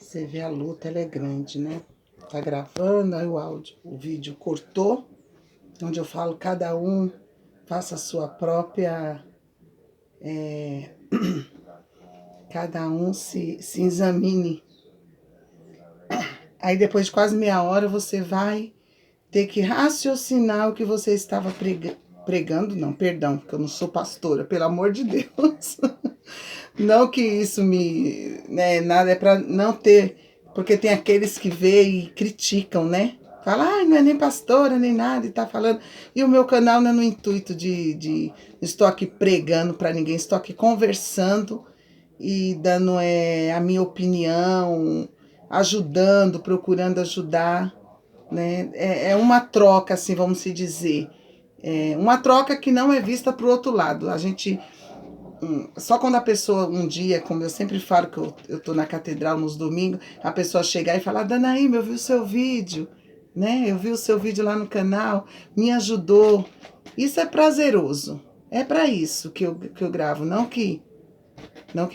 Você vê a luta, ela é grande, né? Tá gravando, aí o vídeo cortou, onde eu falo cada um faça a sua própria. Cada um se examine. Aí depois de quase meia hora você vai ter que raciocinar o que você estava pregando, não, perdão, porque eu não sou pastora, pelo amor de Deus. Não que isso me, né, nada é para não ter, porque tem aqueles que veem e criticam, né? Fala, não é nem pastora, nem nada, e tá falando. E o meu canal não é no intuito de estou aqui pregando para ninguém, estou aqui conversando e dando a minha opinião, ajudando, procurando ajudar, né? É uma troca, assim, vamos se dizer. É uma troca que não é vista para o outro lado. A gente só quando a pessoa um dia, como eu sempre falo que eu tô na catedral nos domingos, a pessoa chegar e falar, Danaíma, eu vi o seu vídeo, né? Eu vi o seu vídeo lá no canal, me ajudou. Isso é prazeroso. É para isso que eu gravo, não que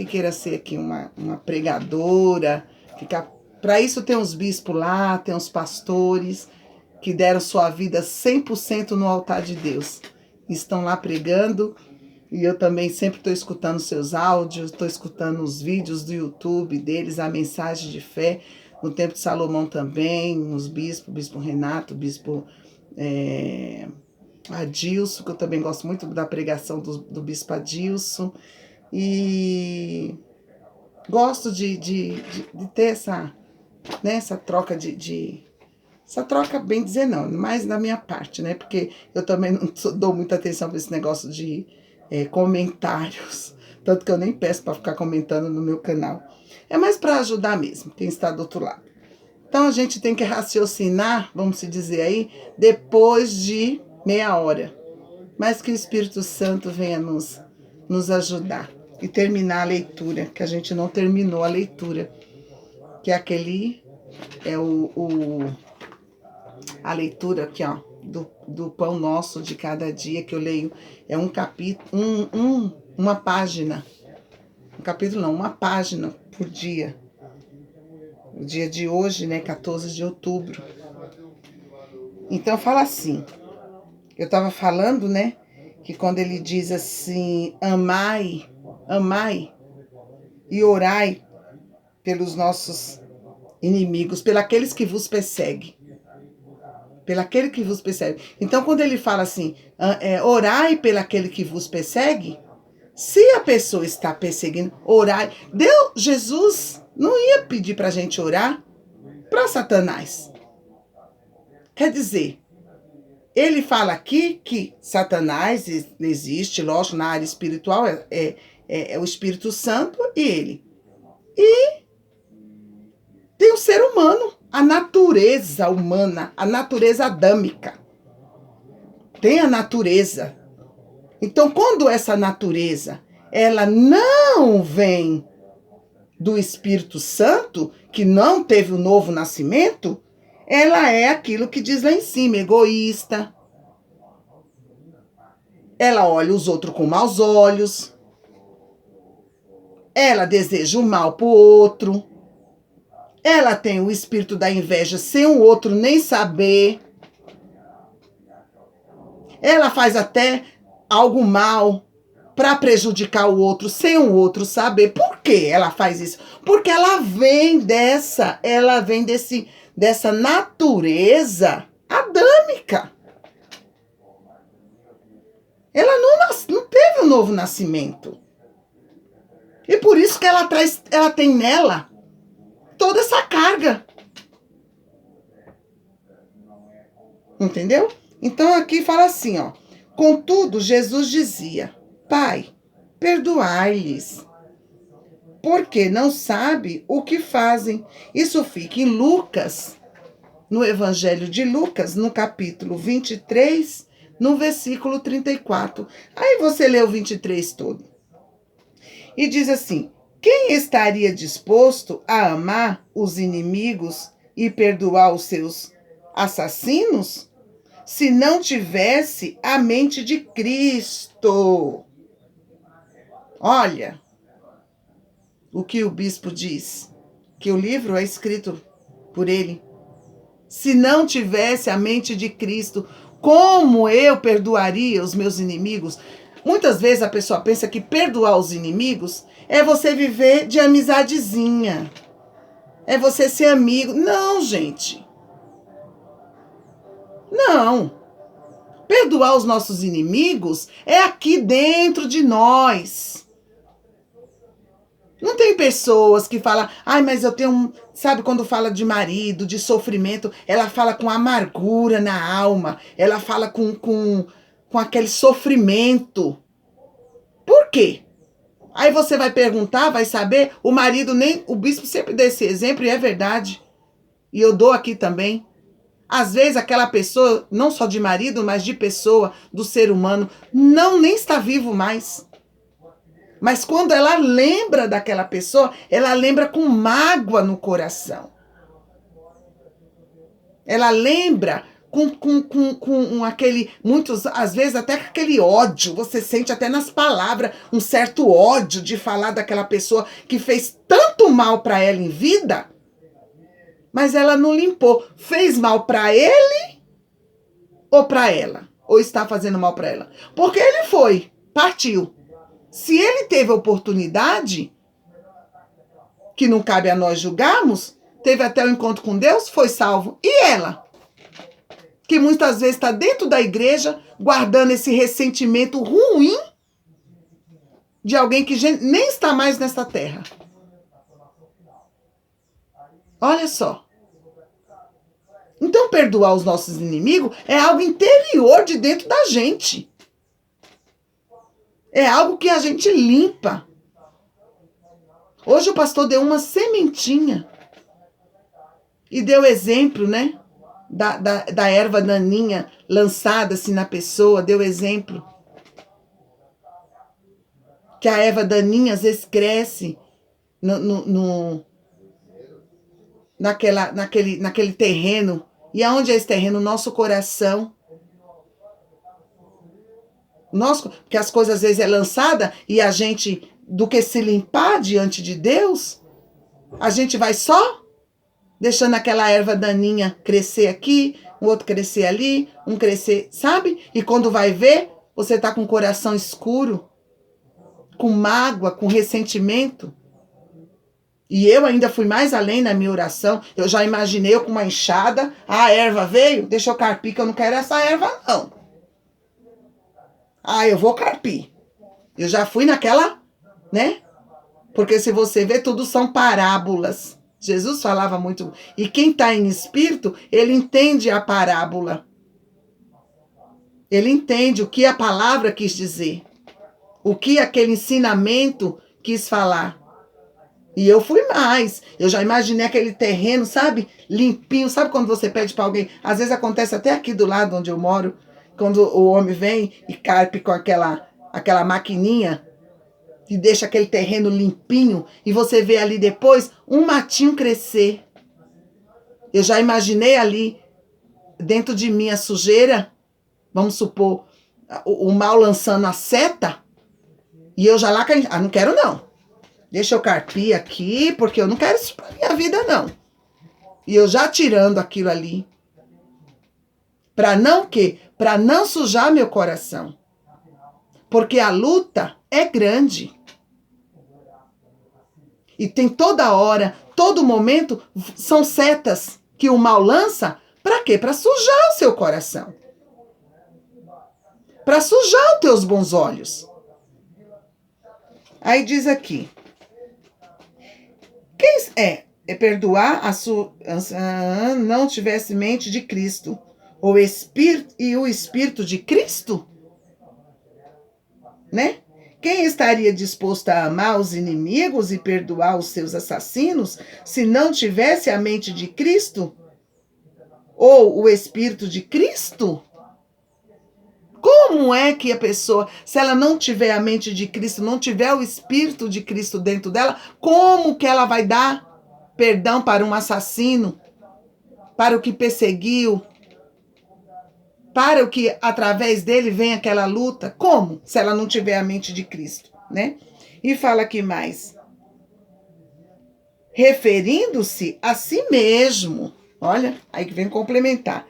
queira ser aqui uma pregadora, ficar. Para isso tem uns bispos lá, tem uns pastores que deram sua vida 100% no altar de Deus. Estão lá pregando. E eu também sempre estou escutando seus áudios, estou escutando os vídeos do YouTube deles, a mensagem de fé. No tempo de Salomão também, os bispos, o bispo Renato, o bispo Adilson, que eu também gosto muito da pregação do bispo Adilson. E gosto de ter essa, né, essa troca essa troca, bem dizer não, mais da minha parte, né? Porque eu também não dou muita atenção para esse negócio de comentários. Tanto que eu nem peço para ficar comentando no meu canal. É mais para ajudar mesmo, quem está do outro lado. Então a gente tem que raciocinar, vamos se dizer aí, depois de meia hora. Mas que o Espírito Santo venha nos ajudar. E terminar a leitura, que a gente não terminou a leitura. Que é aquele, a leitura aqui, ó, do pão nosso de cada dia que eu leio. É um capítulo, uma página. Um capítulo não, uma página por dia. O dia de hoje, né, 14 de outubro. Então fala assim, eu estava falando, né, que quando ele diz assim, amai e orai pelos nossos inimigos, pelos que vos perseguem. Pelaquele que vos persegue. Então, quando ele fala assim, orai pelaquele que vos persegue, se a pessoa está perseguindo, orai. Jesus não ia pedir para a gente orar para Satanás. Quer dizer, ele fala aqui que Satanás existe, lógico, na área espiritual, é o Espírito Santo e ele. E tem o ser humano, a natureza humana, a natureza adâmica. Tem a natureza. Então, quando essa natureza, ela não vem do Espírito Santo, que não teve o novo nascimento, ela é aquilo que diz lá em cima, egoísta. Ela olha os outros com maus olhos. Ela deseja o mal para o outro. Ela tem o espírito da inveja sem o outro nem saber. Ela faz até algo mal para prejudicar o outro sem o outro saber. Por que ela faz isso? Porque ela vem dessa natureza adâmica. Ela não teve um novo nascimento. E por isso que ela tem nela toda essa carga. Entendeu? Então aqui fala assim, ó. Contudo, Jesus dizia, Pai, perdoai-lhes, porque não sabe o que fazem. Isso fica em Lucas, no Evangelho de Lucas, no capítulo 23, no versículo 34. Aí você lê o 23 todo. E diz assim, quem estaria disposto a amar os inimigos e perdoar os seus assassinos, se não tivesse a mente de Cristo? Olha o que o bispo diz. que o livro é escrito por ele. Se não tivesse a mente de Cristo, como eu perdoaria os meus inimigos? Muitas vezes a pessoa pensa que perdoar os inimigos é você viver de amizadezinha. É você ser amigo. Não, gente. Não. Perdoar os nossos inimigos é aqui dentro de nós. Não tem pessoas que falam, ai, mas eu tenho um... Sabe quando fala de marido, de sofrimento, ela fala com amargura na alma, ela fala com aquele sofrimento. Por quê? Aí você vai perguntar, vai saber, o marido nem... O bispo sempre dá esse exemplo e é verdade. E eu dou aqui também. Às vezes aquela pessoa, não só de marido, mas de pessoa, do ser humano, nem está vivo mais. Mas quando ela lembra daquela pessoa, ela lembra com mágoa no coração. Ela lembra com aquele, muitos, às vezes até com aquele ódio. Você sente até nas palavras um certo ódio de falar daquela pessoa que fez tanto mal para ela em vida, mas ela não limpou. Fez mal para ele ou para ela? Ou está fazendo mal para ela? Porque ele foi, partiu. Se ele teve a oportunidade, que não cabe a nós julgarmos, teve até o encontro com Deus, foi salvo. E ela? Que muitas vezes está dentro da igreja, guardando esse ressentimento ruim de alguém que nem está mais nessa terra. Olha só. Então, perdoar os nossos inimigos é algo interior de dentro da gente. É algo que a gente limpa. Hoje o pastor deu uma sementinha e deu exemplo, né? Da erva daninha lançada assim na pessoa, deu exemplo. Que a erva daninha às vezes cresce naquele terreno. E aonde é esse terreno? Nosso coração. Porque as coisas às vezes é lançada e a gente, do que se limpar diante de Deus, a gente vai só deixando aquela erva daninha crescer aqui, o outro crescer ali, um crescer, sabe? E quando vai ver, você tá com o coração escuro, com mágoa, com ressentimento. E eu ainda fui mais além na minha oração. Eu já imaginei eu com uma enxada, a erva veio, deixa eu carpir, que eu não quero essa erva não. Eu vou carpir. Eu já fui naquela, né? Porque se você vê, tudo são parábolas. Jesus falava muito. E quem está em espírito, ele entende a parábola. Ele entende o que a palavra quis dizer. O que aquele ensinamento quis falar. E eu fui mais. Eu já imaginei aquele terreno, sabe? Limpinho. Sabe quando você pede para alguém? Às vezes acontece até aqui do lado onde eu moro. Quando o homem vem e carpe com aquela maquininha e deixa aquele terreno limpinho e você vê ali depois um matinho crescer. Eu já imaginei ali dentro de mim a sujeira, vamos supor, o mal lançando a seta e eu já lá, não quero não. Deixa eu carpir aqui porque eu não quero isso pra minha vida não. E eu já tirando aquilo ali. Para não quê? Para não sujar meu coração. Porque a luta é grande. E tem toda hora, todo momento, são setas que o mal lança. Para quê? Para sujar o seu coração. Para sujar os teus bons olhos. Aí diz aqui. Quem é perdoar não tivesse mente de Cristo. O Espírito de Cristo? Né? Quem estaria disposto a amar os inimigos e perdoar os seus assassinos se não tivesse a mente de Cristo? Ou o Espírito de Cristo? Como é que a pessoa, se ela não tiver a mente de Cristo, não tiver o Espírito de Cristo dentro dela, como que ela vai dar perdão para um assassino, para o que perseguiu, para o que através dele vem aquela luta? Como? Se ela não tiver a mente de Cristo, né? E fala aqui mais. referindo-se a si mesmo. Olha, aí que vem complementar.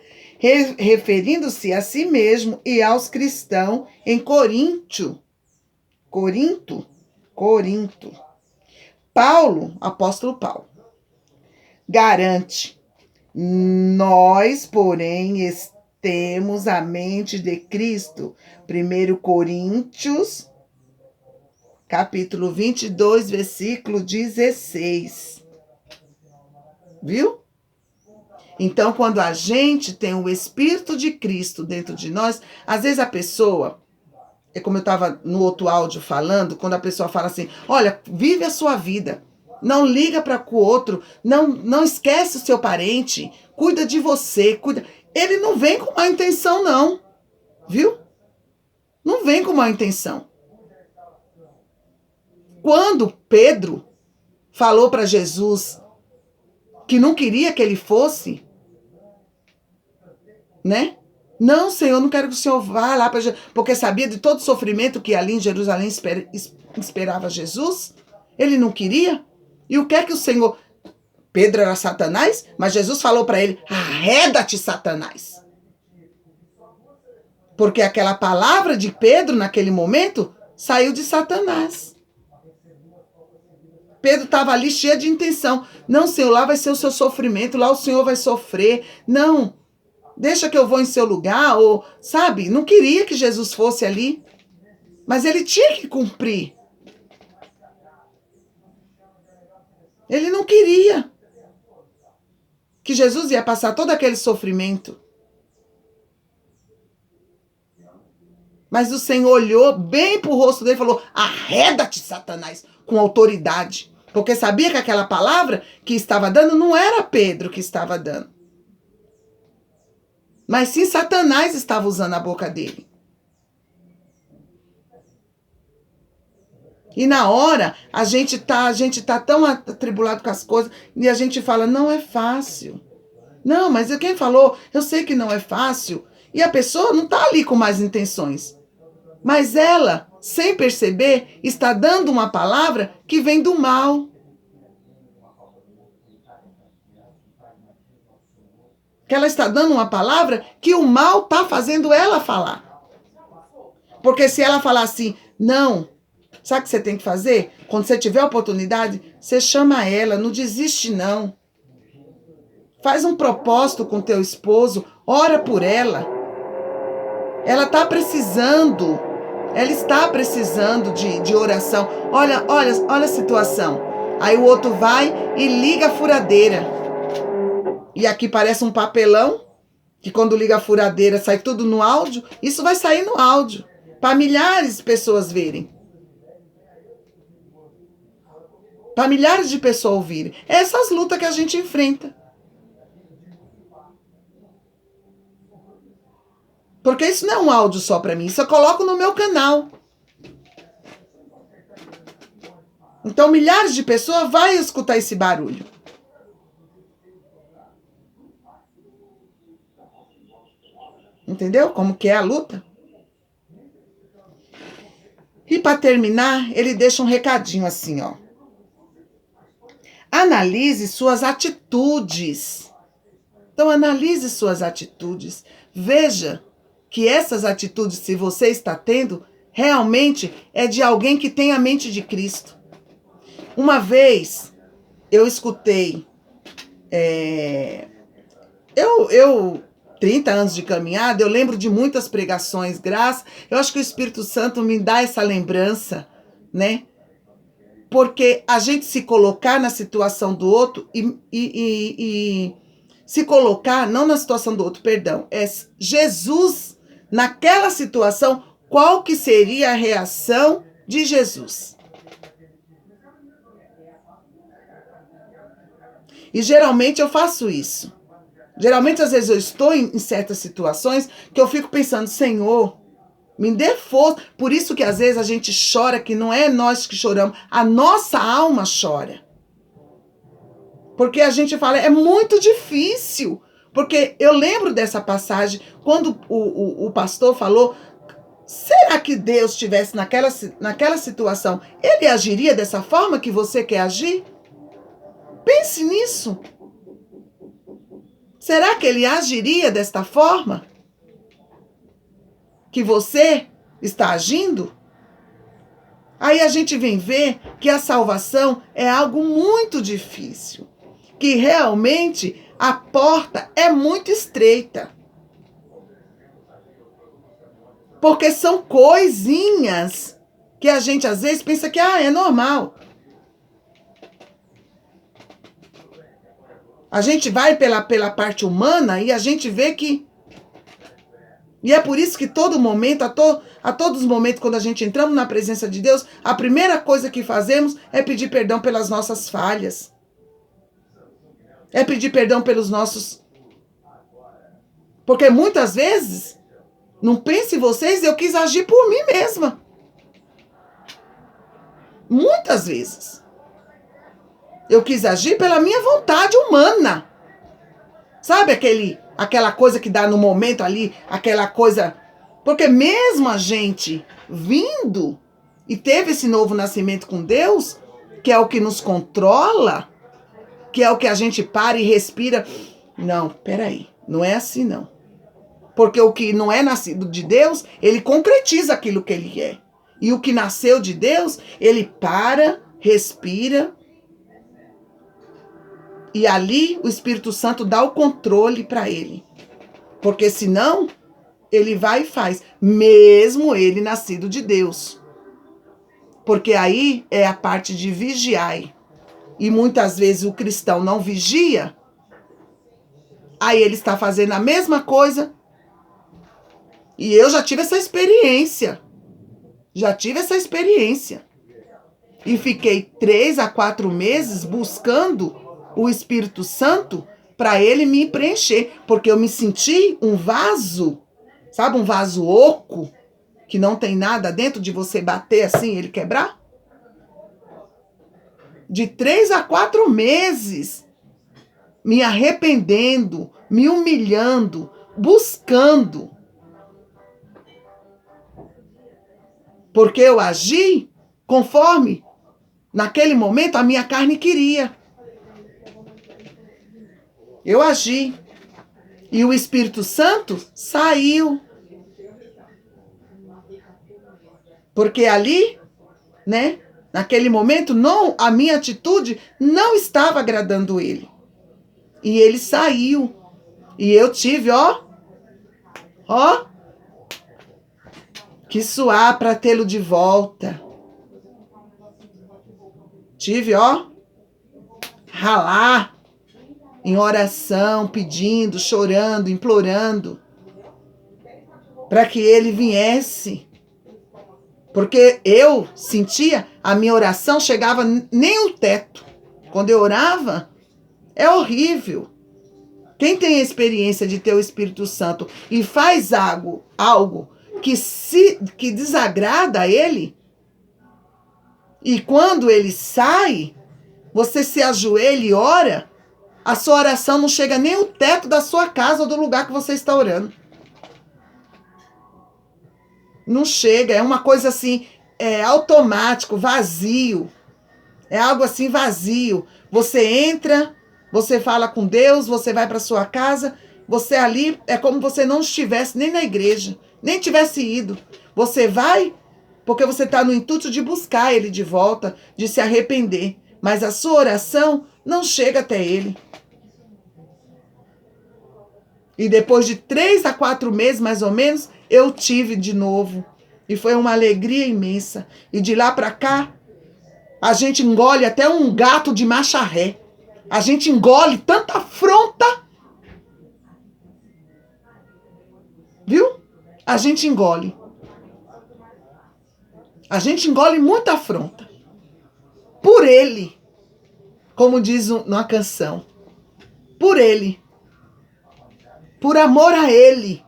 Referindo-se a si mesmo e aos cristãos em Corinto. Paulo, apóstolo Paulo, garante: nós, porém, temos a mente de Cristo. 1 Coríntios, capítulo 22, versículo 16. Viu? Então, quando a gente tem o Espírito de Cristo dentro de nós, às vezes a pessoa, é como eu estava no outro áudio falando, quando a pessoa fala assim, olha, vive a sua vida, não liga para o outro, não esquece o seu parente, cuida de você, cuida. Ele não vem com má intenção, não, viu? Não vem com má intenção. Quando Pedro falou para Jesus que não queria que ele fosse, né? Não, Senhor, não quero que o Senhor vá lá, porque sabia de todo o sofrimento que ali em Jerusalém esperava Jesus. Ele não queria. E o que é que o Senhor... Pedro era Satanás, mas Jesus falou para ele, arreda-te, Satanás. Porque aquela palavra de Pedro, naquele momento, saiu de Satanás. Pedro estava ali cheio de intenção. Não, Senhor, lá vai ser o seu sofrimento, lá o Senhor vai sofrer. Não, deixa que eu vou em seu lugar, ou, sabe, não queria que Jesus fosse ali, mas ele tinha que cumprir. Ele não queria que Jesus ia passar todo aquele sofrimento. Mas o Senhor olhou bem para o rosto dele e falou, arreda-te, Satanás, com autoridade. Porque sabia que aquela palavra que estava dando não era Pedro que estava dando. Mas sim Satanás estava usando a boca dele. E na hora, a gente tá tão atribulado com as coisas, e a gente fala, não é fácil. Não, mas quem falou, eu sei que não é fácil. E a pessoa não está ali com más intenções. Mas ela, sem perceber, está dando uma palavra que vem do mal. Que ela está dando uma palavra que o mal está fazendo ela falar. Porque se ela falar assim, não, sabe o que você tem que fazer? Quando você tiver a oportunidade, você chama ela, não desiste não. Faz um propósito com teu esposo, ora por ela. Ela está precisando de oração. Olha a situação. Aí o outro vai e liga a furadeira. E aqui parece um papelão, que quando liga a furadeira sai tudo no áudio. Isso vai sair no áudio, para milhares de pessoas verem. Para milhares de pessoas ouvirem. Essas lutas que a gente enfrenta. Porque isso não é um áudio só para mim, isso eu coloco no meu canal. Então milhares de pessoas vão escutar esse barulho. Entendeu como que é a luta? E para terminar, ele deixa um recadinho assim, ó. Analise suas atitudes. Então analise suas atitudes. Veja que essas atitudes, se você está tendo, realmente é de alguém que tem a mente de Cristo. Uma vez, eu escutei, 30 anos de caminhada, eu lembro de muitas pregações, eu acho que o Espírito Santo me dá essa lembrança, né? Porque a gente se colocar na situação do outro e se colocar, não na situação do outro, perdão, é Jesus naquela situação, qual que seria a reação de Jesus? E geralmente eu faço isso. Geralmente, às vezes, eu estou em certas situações que eu fico pensando, Senhor, me dê força. Por isso que às vezes a gente chora, que não é nós que choramos, a nossa alma chora. Porque a gente fala, é muito difícil. Porque eu lembro dessa passagem, quando o pastor falou, será que Deus estivesse naquela situação, ele agiria dessa forma que você quer agir? Pense nisso. Será que ele agiria desta forma? Que você está agindo? Aí a gente vem ver que a salvação é algo muito difícil. Que realmente a porta é muito estreita. Porque são coisinhas que a gente às vezes pensa que é normal. A gente vai pela parte humana e a gente vê que... E é por isso que todo momento, a todos os momentos, quando a gente entramos na presença de Deus, a primeira coisa que fazemos é pedir perdão pelas nossas falhas. É pedir perdão pelos nossos... Porque muitas vezes, não pense vocês, eu quis agir por mim mesma. Muitas vezes. Eu quis agir pela minha vontade humana. Sabe aquela coisa que dá no momento ali, aquela coisa... Porque mesmo a gente vindo e teve esse novo nascimento com Deus, que é o que nos controla, que é o que a gente para e respira. Não, peraí, não é assim não. Porque o que não é nascido de Deus, ele concretiza aquilo que ele é. E o que nasceu de Deus, ele para, respira. E ali o Espírito Santo dá o controle para ele. Porque senão, ele vai e faz. Mesmo ele nascido de Deus. Porque aí é a parte de vigiar. E muitas vezes o cristão não vigia. Aí ele está fazendo a mesma coisa. E eu já tive essa experiência. Já tive essa experiência. E fiquei 3 a 4 meses buscando o Espírito Santo para ele me preencher. Porque eu me senti um vaso, sabe, um vaso oco, que não tem nada dentro, de você bater assim e ele quebrar. De 3 a 4 meses, me arrependendo, me humilhando, buscando. Porque eu agi conforme, naquele momento, a minha carne queria. Eu agi. E o Espírito Santo saiu. Porque ali, né, naquele momento, não, a minha atitude não estava agradando ele. E ele saiu. E eu tive, que suar para tê-lo de volta. Tive, ralar em oração, pedindo, chorando, implorando, para que ele viesse. Porque eu sentia, a minha oração chegava nem o teto. Quando eu orava, é horrível. Quem tem a experiência de ter o Espírito Santo e faz algo que desagrada a ele, e quando ele sai, você se ajoelha e ora, a sua oração não chega nem ao teto da sua casa ou do lugar que você está orando. Não chega, é uma coisa assim, automático, vazio. É algo assim vazio. Você entra, você fala com Deus, você vai para sua casa, você ali é como você não estivesse nem na igreja, nem tivesse ido. Você vai porque você está no intuito de buscar ele de volta, de se arrepender. Mas a sua oração não chega até ele. E depois de 3 a 4 meses, mais ou menos, eu tive de novo. E foi uma alegria imensa. E de lá para cá, a gente engole até um gato de macharré. A gente engole tanta afronta. Viu? A gente engole. A gente engole muita afronta. Por ele. Como diz numa canção. Por ele. Por amor a ele.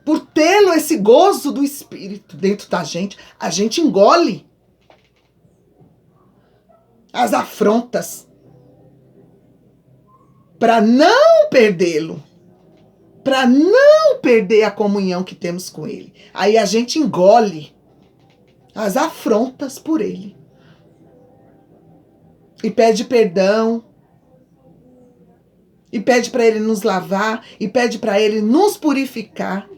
Por tê-lo esse gozo do Espírito dentro da gente, a gente engole as afrontas para não perdê-lo, para não perder a comunhão que temos com ele. Aí a gente engole as afrontas por ele. e pede perdão, e pede para ele nos lavar, e pede para ele nos purificar,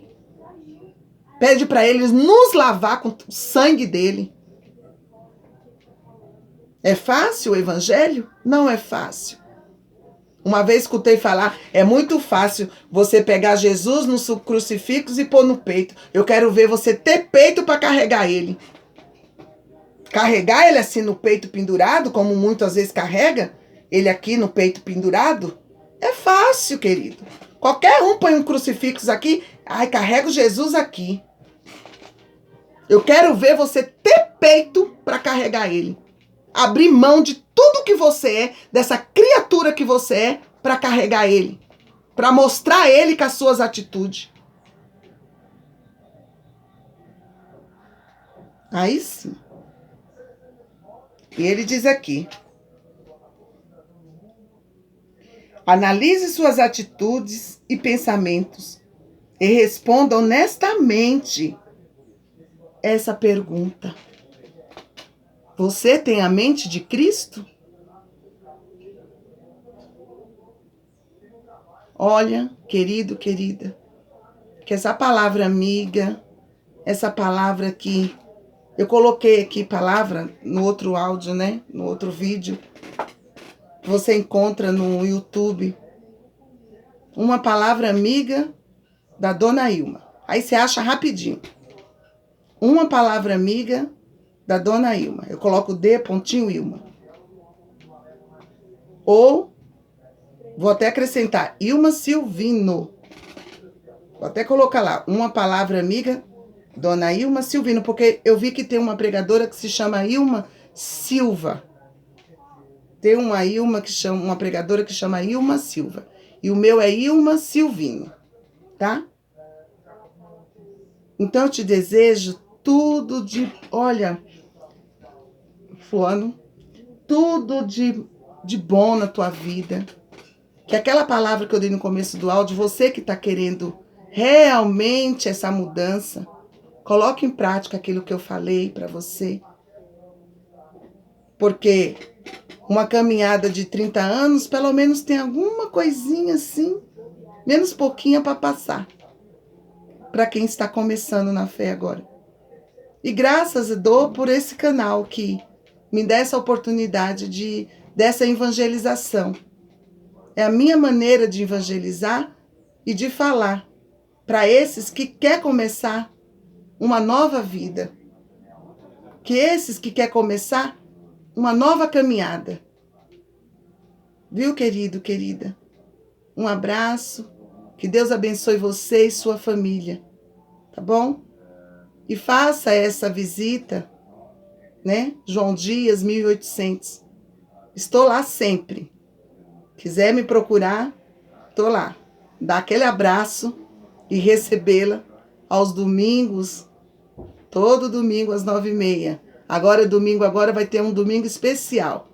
pede para ele nos lavar com o sangue dele. É fácil o evangelho? Não é fácil. Uma vez escutei falar, é muito fácil você pegar Jesus no crucifixo e pôr no peito. Eu quero ver você ter peito para carregar ele. Carregar ele assim no peito pendurado, como muitas vezes carrega, ele aqui no peito pendurado, é fácil, querido. Qualquer um põe um crucifixo aqui, ai, carrega Jesus aqui. Eu quero ver você ter peito para carregar ele. Abrir mão de tudo que você é, dessa criatura que você é, para carregar ele. Para mostrar ele com as suas atitudes. Aí sim. E ele diz aqui: analise suas atitudes e pensamentos e responda honestamente essa pergunta. Você tem a mente de Cristo? Olha, querido, querida, que essa palavra amiga, essa palavra que eu coloquei aqui, palavra no outro áudio, né? No outro vídeo, você encontra no YouTube, uma palavra amiga da Dona Ilma. Aí você acha rapidinho. Uma palavra amiga da Dona Ilma. Eu coloco D, pontinho Ilma. Ou, vou até acrescentar, Ilma Silvino. Vou até colocar lá, uma palavra amiga, Dona Ilma Silvino, porque eu vi que tem uma pregadora que se chama Ilma Silva. Tem uma pregadora que chama Ilma Silva. E o meu é Ilma Silvino, tá? Então eu te desejo tudo de, olha, fulano, tudo de bom na tua vida. Que aquela palavra que eu dei no começo do áudio, você que está querendo realmente essa mudança, coloque em prática aquilo que eu falei para você. Porque uma caminhada de 30 anos, pelo menos tem alguma coisinha assim, menos pouquinha para passar. Para quem está começando na fé agora. E graças eu dou por esse canal que me dá essa oportunidade dessa evangelização. É a minha maneira de evangelizar e de falar para esses que quer começar uma nova vida. Que esses que quer começar uma nova caminhada. Viu, querido, querida? Um abraço. Que Deus abençoe você e sua família. Tá bom? E faça essa visita, né? João Dias, 1800. Estou lá sempre. Quiser me procurar, estou lá. Dá aquele abraço e recebê-la aos domingos, todo domingo às 9h30. Agora, domingo, agora vai ter um domingo especial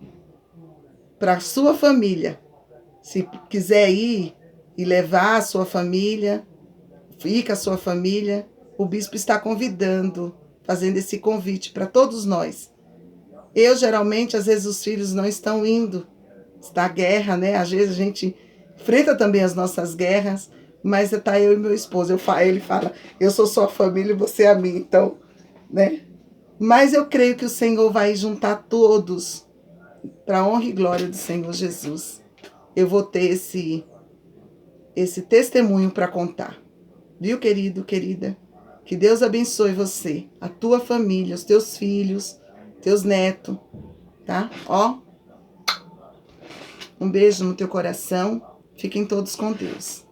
para a sua família. Se quiser ir e levar a sua família, fica a sua família, o bispo está convidando, fazendo esse convite para todos nós. Eu, geralmente, às vezes os filhos não estão indo. Está a guerra, né? Às vezes a gente enfrenta também as nossas guerras, mas está eu e meu esposo. Ele fala, eu sou sua família e você é a minha, então, né? Mas eu creio que o Senhor vai juntar todos para a honra e glória do Senhor Jesus. Eu vou ter esse testemunho para contar. Viu, querido, querida? Que Deus abençoe você, a tua família, os teus filhos, teus netos, tá? Ó, um beijo no teu coração. Fiquem todos com Deus.